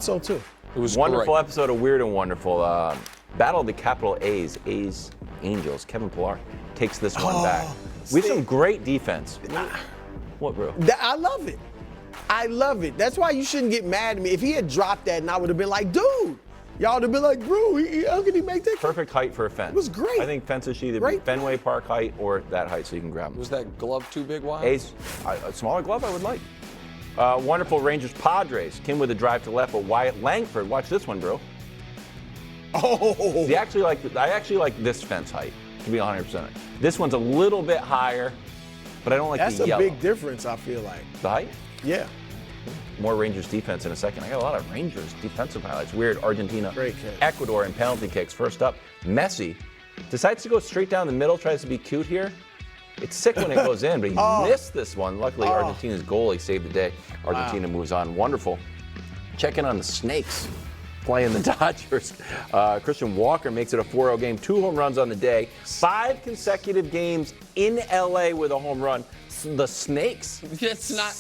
So too. It was Wonderful great. episode of Weird and Wonderful. Battle of the capital A's. A's Angels. Kevin Pillar takes this one back. We have some great defense. What, bro? I love it. I love it. That's why you shouldn't get mad at me. If he had dropped that and I would have been like, dude, y'all would have been like, bro, how could he make that? Perfect height for a fence. It was great. I think fences should either Great be Fenway Park height or that height so you can grab them. Was that glove too big, Wild? A's, a smaller glove I would like. Wonderful Rangers Padres. Kim with a drive to left, but Wyatt Langford. Watch this one, bro. Oh. I actually like this fence height, to be 100%. This one's a little bit higher, but I don't like That's the a yellow. big difference, I feel like. The height? Yeah. More Rangers defense in a second. I got a lot of Rangers defensive highlights. Weird. Argentina, Great kick. Ecuador in penalty kicks. First up, Messi decides to go straight down the middle, tries to be cute here. It's sick when it goes in, but he missed this one. Luckily, Argentina's goalie saved the day. Argentina moves on. Wonderful. Check in on the Snakes playing the Dodgers. Christian Walker makes it a 4-0 game. 2 home runs on the day. 5 consecutive games in L.A. with a home run. The Snakes. It's not.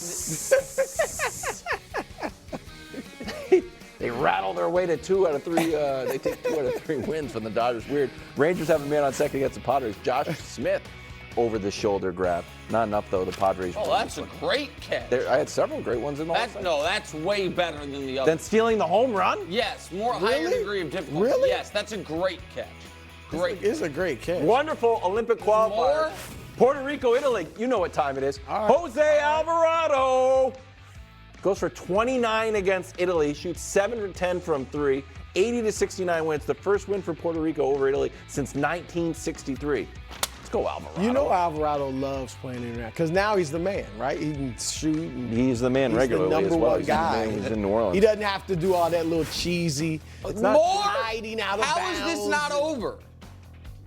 They rattle their way to 2 out of 3. They take 2 out of 3 wins from the Dodgers. Weird. Rangers have a man on second against the Padres. Josh Smith over the shoulder grab. Not enough though. The Padres. Oh, that's a great catch. I had several great ones in the whole thing. No, that's way better than the other. Than stealing the home run? Yes, higher degree of difficulty. Really? Yes, that's a great catch. Great. It's a great catch. Wonderful Olympic qualifier. More? Puerto Rico, Italy. You know what time it is. All right. Jose Alvarado goes for 29 against Italy. Shoots 7 for 10 from 3. 80-69 wins. The first win for Puerto Rico over Italy since 1963. Let's go Alvarado. You know Alvarado loves playing in there because now he's the man, right? He can shoot. And He's the man he's regularly the number as well. one He's guy. He's in New Orleans. He doesn't have to do all that little cheesy. It's not More? hiding out of How bounds. is this not over?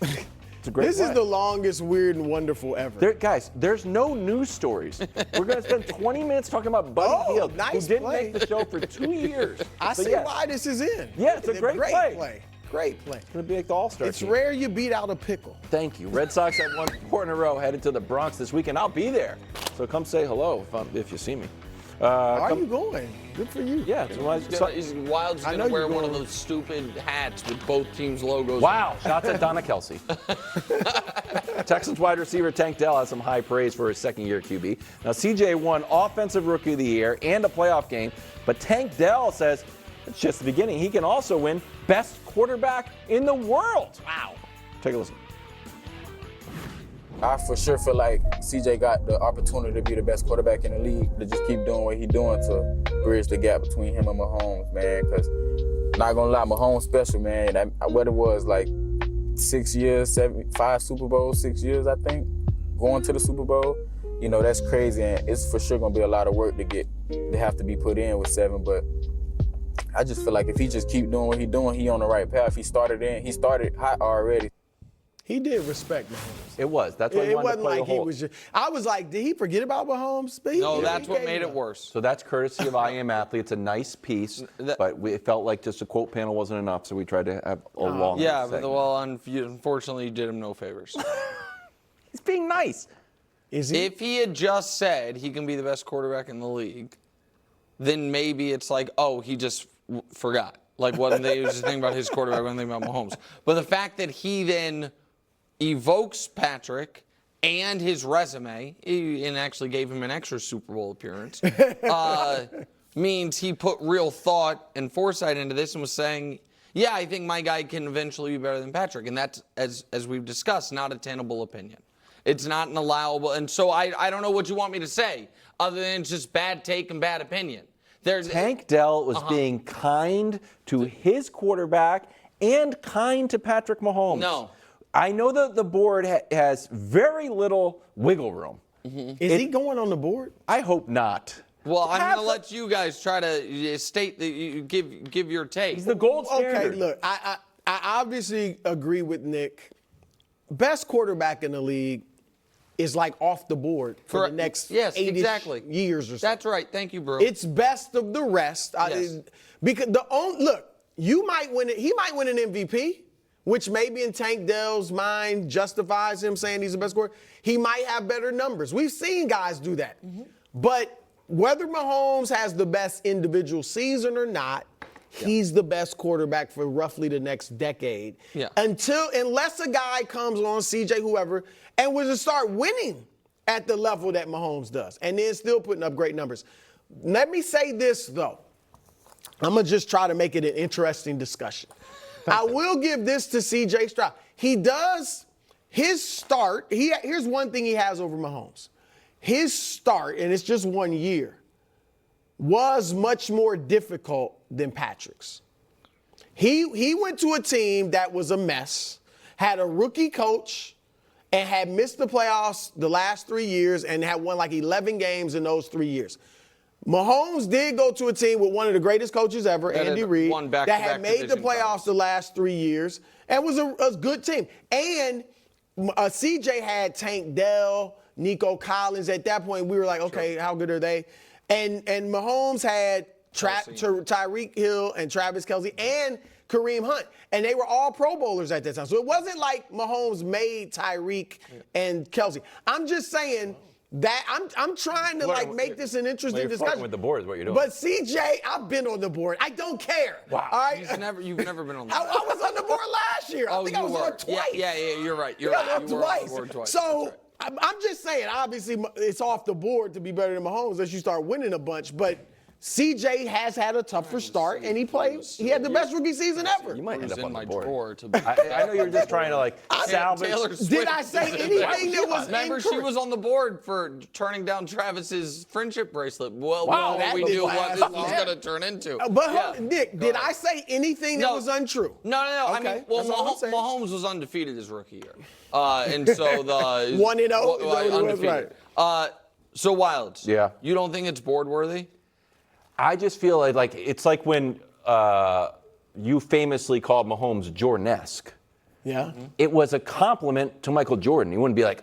It's a great This play. is the longest Weird and Wonderful ever. Guys, there's no news stories. We're going to spend 20 minutes talking about Buddy Hield, nice who didn't play. make the show for 2 years. I So see yes, why this is in. Yeah, it's a great play. Great play. It's going to be like the All-Star It's team. rare you beat out a pickle. Thank you. Red Sox have won 4 in a row, headed to the Bronx this weekend. I'll be there. So come say hello if you see me. Where are you going? Good for you. Yeah. Wild's I know gonna wear you're one of going- those stupid hats with both teams' logos. Wow. Shots at Donna Kelsey. Texans wide receiver Tank Dell has some high praise for his second-year QB. Now, CJ won Offensive Rookie of the Year and a playoff game, but Tank Dell says it's just the beginning. He can also win Best Quarterback in the World. Wow. Take a listen. I for sure feel like CJ got the opportunity to be the best quarterback in the league, to just keep doing what he's doing to bridge the gap between him and Mahomes, man. Because, not gonna lie, Mahomes special, man. What it was, like 6 years, 5 Super Bowls, 6 years, I think, going to the Super Bowl. You know, that's crazy, and it's for sure gonna be a lot of work to have to be put in with 7. But I just feel like if he just keep doing what he's doing, he on the right path. He started hot already. He did respect Mahomes. It was. That's why he It wanted to wasn't play like the he whole. was just. I was like, did he forget about Mahomes? But No, he that's what gave made it up. worse. So that's courtesy of I Am Athlete. It's a nice piece, but it felt like just a quote panel wasn't enough, so we tried to have a long Yeah, segment. but unfortunately, you did him no favors. He's being nice. Is he? If he had just said he can be the best quarterback in the league, then maybe it's like, oh, he just forgot. Like, what they was just thinking about his quarterback when they think about Mahomes. But the fact that he then evokes Patrick and his resume, and actually gave him an extra Super Bowl appearance, means he put real thought and foresight into this and was saying, yeah, I think my guy can eventually be better than Patrick. And that's, as we've discussed, not a tenable opinion. It's not an allowable. And so I don't know what you want me to say other than it's just bad take and bad opinion. Tank Dell was being kind to his quarterback and kind to Patrick Mahomes. No. I know that the board has very little wiggle room. Is he going on the board? I hope not. Well, I'm going to let you guys try to state that you give your take. He's the gold standard. Okay, look, I obviously agree with Nick. Best quarterback in the league is like off the board for the next 80 years or so. That's right. Thank you, bro. It's best of the rest. Yes. Because look, you might win it. He might win an MVP, which maybe in Tank Dell's mind justifies him saying he's the best quarterback. He might have better numbers. We've seen guys do that. But whether Mahomes has the best individual season or not, he's the best quarterback for roughly the next decade. Yeah. Unless a guy comes on, CJ, whoever, and was to start winning at the level that Mahomes does, and then still putting up great numbers. Let me say this, though. I'm going to just try to make it an interesting discussion. I will give this to CJ Stroud. He does his start. Here's one thing he has over Mahomes. His start, and it's just 1 year, was much more difficult than Patrick's. He went to a team that was a mess, had a rookie coach, and had missed the playoffs the last 3 years and had won like 11 games in those 3 years. Mahomes did go to a team with one of the greatest coaches ever, Andy Reid, that had made the playoffs the last 3 years and was a good team. And CJ had Tank Dell, Nico Collins. At that point, we were like, okay, how good are they? And Mahomes had Tyreek Hill and Travis Kelce and Kareem Hunt. And they were all Pro Bowlers at that time. So it wasn't like Mahomes made Tyreek and Kelce. I'm just saying that I'm trying to make this an interesting discussion. With the board is what you're doing. But CJ, I've been on the board. I don't care. Wow. All right? You've never been on the board. I was on the board last year. I think I was on twice. Yeah, you're right. You're right. You were on the board twice. So I'm just saying, obviously, it's off the board to be better than Mahomes unless you start winning a bunch. But CJ has had a tougher start, and he had the best rookie season ever. You might end up on the board. Drawer I know you're just trying to salvage. Did I say anything that was Remember, she was on the board for turning down Travis's friendship bracelet. Well, that we didn't knew what last this was long. going to turn into. But Nick, did I say anything that was untrue? No. Okay, I mean, well, that's all I'm saying. Mahomes was undefeated his rookie year, and so the 1-0, undefeated. So Wilds. Yeah. You don't think it's board worthy? I just feel like it's like when you famously called Mahomes Jordan-esque. Yeah. It was a compliment to Michael Jordan. You wouldn't be like,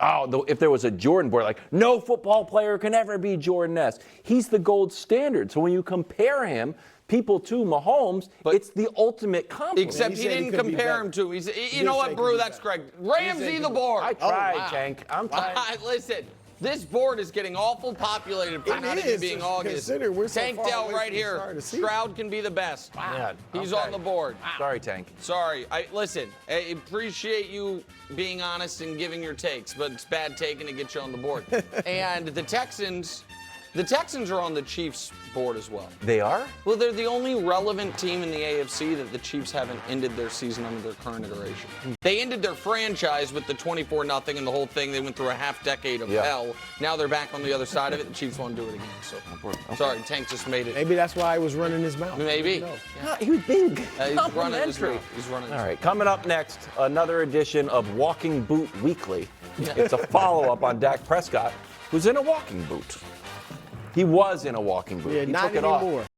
if there was a Jordan board, like, no football player can ever be Jordan-esque. He's the gold standard. So when you compare people to Mahomes, it's the ultimate compliment. Except he didn't compare him to. You know what, Brew? That's correct. Ramsey the board. I tried, Tank. I'm trying. Listen. This board is getting awful populated for not even being August. Tank Dell right here. Stroud can be the best. Wow. He's on the board. Sorry, Tank. Sorry. Listen, I appreciate you being honest and giving your takes, but it's bad taking to get you on the board. And the Texans are on the Chiefs board as well. They are? Well, they're the only relevant team in the AFC that the Chiefs haven't ended their season under their current iteration. They ended their franchise with the 24-0 and the whole thing. They went through a half decade of hell. Now they're back on the other side of it. The Chiefs won't do it again. So, sorry, Tank just made it. Maybe that's why he was running his mouth. Maybe. Yeah. He was being He's running his mouth. He's running his All right, coming up next, another edition of Walking Boot Weekly. It's a follow-up on Dak Prescott, who's in a walking boot. He was in a walking boot. Yeah, He not took it anymore. off.